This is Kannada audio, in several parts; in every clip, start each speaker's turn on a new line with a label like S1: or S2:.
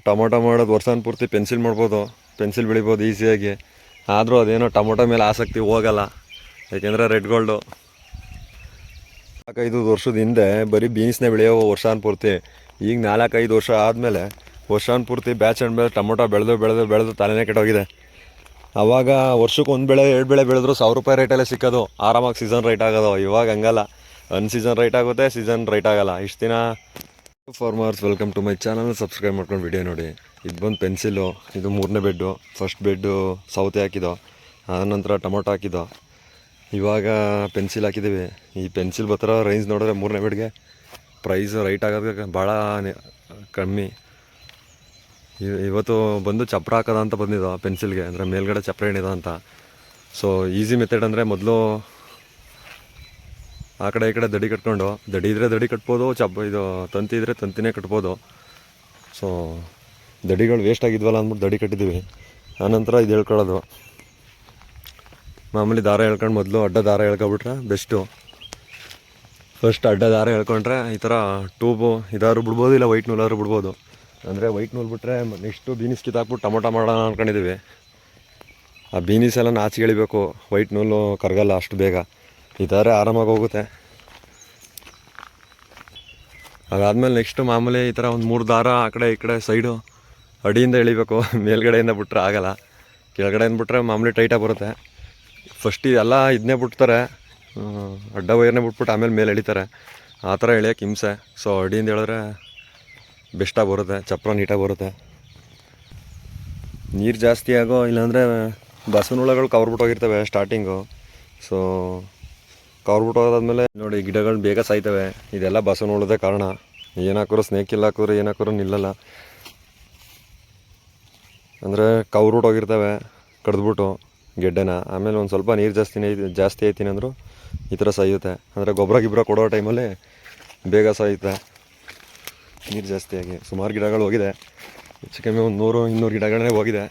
S1: ಟೊಮೊಟೊ ಮಾಡೋದು ವರ್ಷಾನ ಪೂರ್ತಿ ಪೆನ್ಸಿಲ್ ಮಾಡ್ಬೋದು, ಪೆನ್ಸಿಲ್ ಬೆಳಿಬೋದು ಈಸಿಯಾಗಿ. ಆದರೂ ಅದೇನೋ ಟೊಮೊಟೊ ಮೇಲೆ ಆಸಕ್ತಿ ಹೋಗಲ್ಲ, ಯಾಕೆಂದರೆ ರೆಡ್ ಗೋಲ್ಡು 4-5 ವರ್ಷದ ಹಿಂದೆ ಬರೀ ಬೀನ್ಸ್ನೇ ಬೆಳೆಯೋ ವರ್ಷಾನ ಪೂರ್ತಿ. ಈಗ 4-5 ವರ್ಷ ಆದಮೇಲೆ ವರ್ಷಾನ ಪೂರ್ತಿ ಬ್ಯಾಚ್ ಆ್ಯಂಡ್ ಮೇಲೆ ಟೊಮೊಟೊ ಬೆಳೆದು ತಲೆನೇ ಕೆಟ್ಟೋಗಿದೆ. ಆವಾಗ ವರ್ಷಕ್ಕೆ 1 ಬೆಳೆ 2 ಬೆಳೆ ಬೆಳೆದ್ರು 1000 ರೂಪಾಯಿ ರೇಟಲ್ಲೇ ಸಿಕ್ಕೋದು, ಆರಾಮಾಗಿ ಸೀಸನ್ ರೈಟ್ ಆಗೋದು. ಇವಾಗ ಹಂಗಲ್ಲ, ಅನ್ಸೀಸನ್ ರೈಟ್ ಆಗುತ್ತೆ, ಸೀಸನ್ ರೈಟ್ ಆಗೋಲ್ಲ. ಇಷ್ಟು ದಿನ farmers welcome to my channel, subscribe ಮಾಡ್ಕೊಂಡು ವಿಡಿಯೋ ನೋಡಿ. ಇದು ಬಂದು ಪೆನ್ಸಿಲು, ಇದು 3ನೇ ಬೆಡ್ಡು. ಫಸ್ಟ್ ಬೆಡ್ಡು ಸೌತೆ ಹಾಕಿದ್ದೋ, ಆನಂತರ ಟೊಮೊಟೊ ಹಾಕಿದ್ದೋ, ಇವಾಗ ಪೆನ್ಸಿಲ್ ಹಾಕಿದ್ದೀವಿ. ಈ ಪೆನ್ಸಿಲ್ ಬರ್ತಾರೋ ರೇಂಜ್ ನೋಡಿದ್ರೆ 3ನೇ ಬೆಡ್ಗೆ ಪ್ರೈಸ್ ರೈಟ್ ಆಗೋದು ಭಾಳ ಕಮ್ಮಿ. ಇವತ್ತು ಬಂದು ಚಪ್ರ ಹಾಕೋದ ಅಂತ ಬಂದಿದ್ದು ಪೆನ್ಸಿಲ್ಗೆ, ಅಂದರೆ ಮೇಲ್ಗಡೆ ಚಪ್ರ ಏನಿದೆ ಅಂತ. ಸೊ ಈಸಿ ಮೆಥಡ್ ಅಂದರೆ ಮೊದಲು ಆ ಕಡೆ ಈ ಕಡೆ ದಡಿ ಕಟ್ಕೊಂಡು, ದಡಿ ಇದ್ದರೆ ದಡಿ ಕಟ್ಬೋದು, ಇದು ತಂತಿ ಇದ್ದರೆ ತಂತಿನೇ ಕಟ್ಬೋದು. ಸೊ ದಡಿಗಳು ವೇಸ್ಟ್ ಆಗಿದ್ವಲ್ಲ ಅಂದ್ಬಿಟ್ಟು ದಡಿ ಕಟ್ಟಿದ್ದೀವಿ. ಆನಂತರ ಇದು ಹೇಳ್ಕೊಳ್ಳೋದು, ಮಾಮೂಲಿ ದಾರ ಹೇಳ್ಕೊಂಡು ಮೊದಲು ಅಡ್ಡ ದಾರ ಹೇಳ್ಕೊಬಿಟ್ರೆ ಬೆಸ್ಟು. ಫಸ್ಟ್ ಅಡ್ಡ ದಾರ ಹೇಳ್ಕೊಂಡ್ರೆ ಈ ಥರ ಟ್ಯೂಬು ಇದಾದ್ರು ಬಿಡ್ಬೋದು, ಇಲ್ಲ ವೈಟ್ ನೂಲಾದ್ರು ಬಿಡ್ಬೋದು. ಅಂದರೆ ವೈಟ್ ನೂಲು ಬಿಟ್ಟರೆ ನೆಕ್ಸ್ಟು ಬೀನಿಸ್ ಕಿತ್ತಾಕ್ಬಿಟ್ಟು ಟೊಮೊಟೊ ಮಾಡೋಣ ಅಂದ್ಕೊಂಡಿದ್ದೀವಿ. ಆ ಬೀನಿಸ್ ಎಲ್ಲ ನಾಚಿಗೆ ಎಳಿಬೇಕು, ವೈಟ್ ನೂಲು ಕರಗಲ್ಲ ಅಷ್ಟು ಬೇಗ. ಈ ಥರ ಆರಾಮಾಗಿ ಹೋಗುತ್ತೆ. ಅದಾದಮೇಲೆ ನೆಕ್ಸ್ಟು ಮಾಮೂಲಿ ಈ ಥರ ಒಂದು 3 ದಾರ ಆ ಕಡೆ ಈ ಕಡೆ ಸೈಡು ಅಡಿಯಿಂದ ಎಳಿಬೇಕು. ಮೇಲ್ಗಡೆಯಿಂದ ಬಿಟ್ಟರೆ ಆಗೋಲ್ಲ, ಕೆಳಗಡೆಯಿಂದ ಬಿಟ್ಟರೆ ಮಾಮೂಲಿ ಟೈಟಾಗಿ ಬರುತ್ತೆ. ಫಸ್ಟ್ ಇದೆಲ್ಲ ಇದನ್ನೇ ಬಿಡ್ತಾರೆ, ಅಡ್ಡ ವೈರ್ನೇ ಬಿಟ್ಬಿಟ್ಟು ಆಮೇಲೆ ಮೇಲೆ ಎಳಿತಾರೆ. ಆ ಥರ ಎಳಿಯೋಕೆ ಹಿಂಸೆ. ಸೊ ಅಡಿಯಿಂದ ಹೇಳಿದ್ರೆ ಬೆಸ್ಟಾಗಿ ಬರುತ್ತೆ, ಚಪ್ರ ನೀಟಾಗಿ ಬರುತ್ತೆ. ನೀರು ಜಾಸ್ತಿ ಆಗೋ, ಇಲ್ಲಾಂದರೆ ಬಸವನ ಹುಳಗಳು ಕವರ್ಬಿಟ್ಟೋಗಿರ್ತವೆ ಸ್ಟಾರ್ಟಿಂಗು. ಸೊ ಕವರ್ಬಿಟ್ಟೋದಾದ್ಮೇಲೆ ನೋಡಿ ಗಿಡಗಳು ಬೇಗ ಸಾಯ್ತವೆ. ಇದೆಲ್ಲ ಬಸವನ ಹುಳದೇ ಕಾರಣ. ಏನು ಹಾಕೋರು ಸ್ನೇಕ್ ಕಿಲ್ ಹಾಕೋರು ಏನು ಹಾಕೋರು ನಿಲ್ಲಲ್ಲ. ಅಂದರೆ ಕವರ್ಬಿಟ್ಟೋಗಿರ್ತವೆ ಕಡ್ದ್ಬಿಟ್ಟು ಗೆಡ್ಡೆನ. ಆಮೇಲೆ ಒಂದು ಸ್ವಲ್ಪ ನೀರು ಜಾಸ್ತಿ ಐತೀನಿ ಅಂದರು ಈ ಥರ ಸಾಯುತ್ತೆ. ಅಂದರೆ ಗೊಬ್ಬರ ಕೊಡೋ ಟೈಮಲ್ಲಿ ಬೇಗ ಸಾಯುತ್ತೆ ನೀರು ಜಾಸ್ತಿಯಾಗಿ. ಸುಮಾರು ಗಿಡಗಳು ಹೋಗಿದೆ, ಹೆಚ್ಚು ಕಮ್ಮಿ ಒಂದು 100-200 ಗಿಡಗಳೇ ಹೋಗಿದೆ.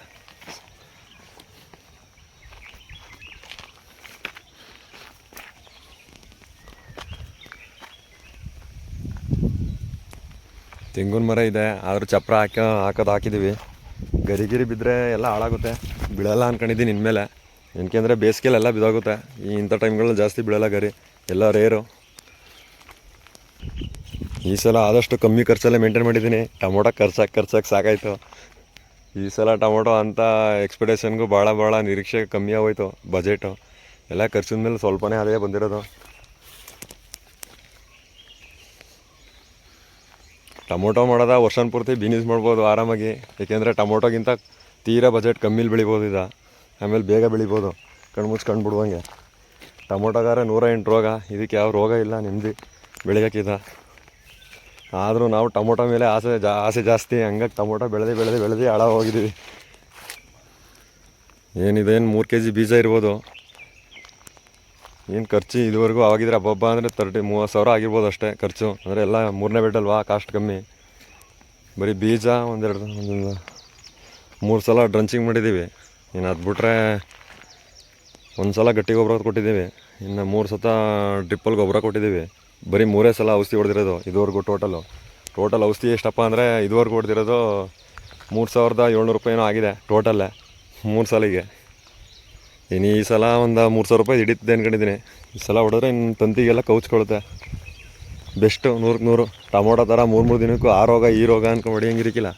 S1: ತೆಂಗಿನ ಮರ ಇದೆ, ಆದರೂ ಚಪ್ರ ಹಾಕಿದ್ದೀವಿ. ಗರಿಗಿರಿ ಬಿದ್ದರೆ ಎಲ್ಲ ಹಾಳಾಗುತ್ತೆ, ಬೀಳಲ್ಲ ಅಂದ್ಕೊಂಡಿದ್ದೀನಿ ಇನ್ಮೇಲೆ. ಏನಕ್ಕೆ ಅಂದರೆ ಬೇಸಿಗೆಲೆಲ್ಲ ಬಿದ್ದೋಗುತ್ತೆ. ಇಂಥ ಟೈಮ್ಗಳಲ್ಲಿ ಜಾಸ್ತಿ ಬೀಳಲ್ಲ ಗರಿ, ಎಲ್ಲ ರೇರು. ಈ ಸಲ ಆದಷ್ಟು ಕಮ್ಮಿ ಖರ್ಚಲ್ಲೇ ಮೇಂಟೈನ್ ಮಾಡಿದ್ದೀನಿ. ಟೊಮೊಟೊ ಖರ್ಚಾಗಿ ಸಾಕಾಯಿತು. ಈ ಸಲ ಟೊಮೊಟೊ ಅಂಥ ಎಕ್ಸ್ಪೆಕ್ಟೇಷನ್ಗೂ ಭಾಳ ನಿರೀಕ್ಷೆ ಕಮ್ಮಿ ಆಗೋಯ್ತು. ಬಜೆಟು ಎಲ್ಲ ಖರ್ಚಿದ ಮೇಲೆ ಸ್ವಲ್ಪನೇ ಅದೇ ಬಂದಿರೋದು. ಟೊಮೊಟೊ ಮಾಡೋದ ವರ್ಷನ ಪೂರ್ತಿ ಬೀನಿಸ್ ಮಾಡ್ಬೋದು ಆರಾಮಾಗಿ, ಏಕೆಂದರೆ ಟೊಮೊಟೊಗಿಂತ ತೀರಾ ಬಜೆಟ್ ಕಮ್ಮಿಲಿ ಬೆಳಿಬೋದು ಇದು. ಆಮೇಲೆ ಬೇಗ ಬೆಳಿಬೋದು, ಕಣ್ಮುಚ್ಕೊಂಡು ಬಿಡುವಂಗೆ. ಟೊಮೊಟೊಗಾರೆ 108 ರೋಗ, ಇದಕ್ಕೆ ಯಾವ ರೋಗ ಇಲ್ಲ, ನೆಮ್ಮದಿ ಬೆಳೆಯೋಕ್ಕಿದ. ಆದರೂ ನಾವು ಟೊಮೊಟೊ ಮೇಲೆ ಆಸೆ ಜಾಸ್ತಿ, ಹಂಗಾಗಿ ಟೊಮೊಟೊ ಬೆಳೆದು ಹಾಳಾಗೋಗಿದ್ದೀವಿ. ಏನಿದೇನು 3 kg ಬೀಜ ಇರ್ಬೋದು. ಏನು ಖರ್ಚು ಇದುವರೆಗೂ ಆಗಿದ್ರೆ ಹಬ್ಬ ಅಂದರೆ 30 ಸಾವಿರ ಆಗಿರ್ಬೋದು ಅಷ್ಟೇ ಖರ್ಚು. ಅಂದರೆ ಎಲ್ಲ 3ನೇ ಬೆಡ್ಡಲ್ವಾ, ಕಾಸ್ಟ್ ಕಮ್ಮಿ. ಬರೀ ಬೀಜ ಒಂದು 3 ಸಲ ಡ್ರಂಚಿಂಗ್ ಮಾಡಿದ್ದೀವಿ. ಇನ್ನು ಅದು ಬಿಟ್ರೆ ಒಂದು ಸಲ ಗಟ್ಟಿ ಗೊಬ್ಬರ ಕೊಟ್ಟಿದ್ದೀವಿ, ಇನ್ನು 3 ಸತ ಡ್ರಿಪ್ಪಲ್ಲಿ ಗೊಬ್ಬರ ಕೊಟ್ಟಿದ್ದೀವಿ. ಬರೀ 3 ಸಲ ಔಷಧಿ ಹೊಡೆದಿರೋದು ಇದುವರೆಗೂ. ಟೋಟಲ್ ಔಷಧಿ ಎಷ್ಟಪ್ಪ ಅಂದರೆ ಇದುವರೆಗೂ ಹೊಡೆದಿರೋದು 3700 ರೂಪಾಯಿನೋ ಆಗಿದೆ ಟೋಟಲ್ಲೇ 3 ಸಲಿಗೆ. ಇನ್ನು ಈ ಸಲ ಒಂದು 3000 ರೂಪಾಯಿ ಹಿಡಿತದೆ ಅಂದ್ಕೊಂಡಿದ್ದೀನಿ. ಈ ಸಲ ಹೊಡೆದ್ರೆ ಇನ್ನು ತಂತಿಗೆಲ್ಲ ಕೌಚ್ಕೊಳುತ್ತೆ. ಬೆಸ್ಟು 100ಕ್ಕೆ 100. ಟೊಮೊಟೊ ಥರ 3 ದಿನಕ್ಕೂ ಆ ರೋಗ ಈ ರೋಗ ಅಂದ್ಕೊಂಡು ಹೊಡಿಯಂಗಿರಕ್ಕಿಲ್ಲ.